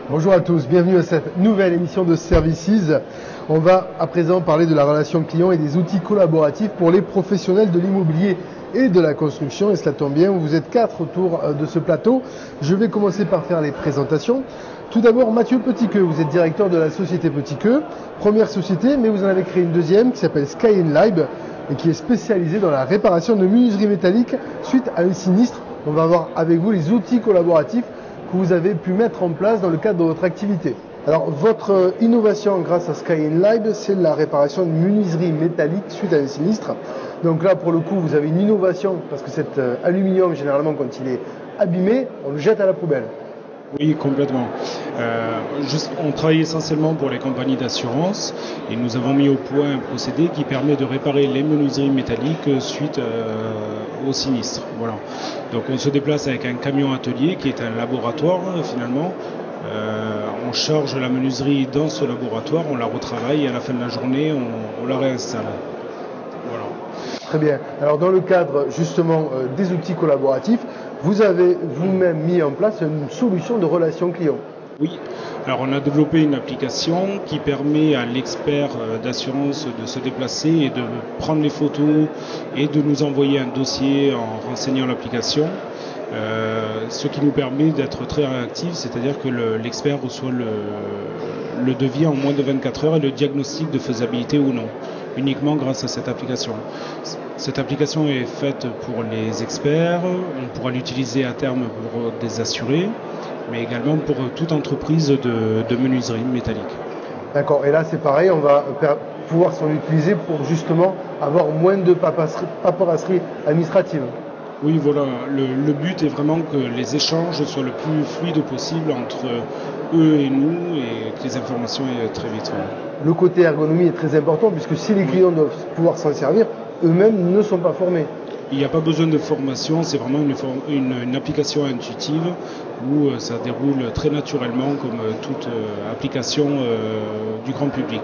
Bonjour à tous, bienvenue à cette nouvelle émission de Services. On va à présent parler de la relation client et des outils collaboratifs pour les professionnels de l'immobilier et de la construction. Et cela tombe bien, vous êtes 4 autour de ce plateau. Je vais commencer par faire les présentations. Tout d'abord, Mathieu Petitqueux, vous êtes directeur de la société Petitqueux, première société, mais vous en avez créé une deuxième qui s'appelle Sky & Live et qui est spécialisée dans la réparation de menuiseries métalliques suite à un sinistre. On va voir avec vous les outils collaboratifs que vous avez pu mettre en place dans le cadre de votre activité. Alors, votre innovation grâce à Sky & Live, c'est la réparation de menuiseries métalliques suite à un sinistre. Donc là, pour le coup, vous avez une innovation parce que cet aluminium, généralement, quand il est abîmé, on le jette à la poubelle. Oui, complètement. On travaille essentiellement pour les compagnies d'assurance et nous avons mis au point un procédé qui permet de réparer les menuiseries métalliques suite au sinistre. Voilà. Donc on se déplace avec un camion atelier qui est un laboratoire finalement. On charge la menuiserie dans ce laboratoire, on la retravaille et à la fin de la journée, on la réinstalle. Voilà. Très bien. Alors dans le cadre justement des outils collaboratifs, vous avez vous-même mis en place une solution de relation client. Oui, alors on a développé une application qui permet à l'expert d'assurance de se déplacer et de prendre les photos et de nous envoyer un dossier en renseignant l'application. Ce qui nous permet d'être très réactifs, c'est-à-dire que l'expert reçoit le devis en moins de 24 heures et le diagnostic de faisabilité ou non, uniquement grâce à cette application. Cette application est faite pour les experts, on pourra l'utiliser à terme pour des assurés, mais également pour toute entreprise de menuiserie métallique. D'accord, et là c'est pareil, on va pouvoir s'en utiliser pour justement avoir moins de paperasserie administrative. Oui, voilà, le but est vraiment que les échanges soient le plus fluides possible entre eux et nous et que les informations aient très vite. Le côté ergonomie est très important puisque si les clients doivent pouvoir s'en servir, eux-mêmes ne sont pas formés. Il n'y a pas besoin de formation, c'est vraiment une application intuitive où ça déroule très naturellement comme toute application du grand public.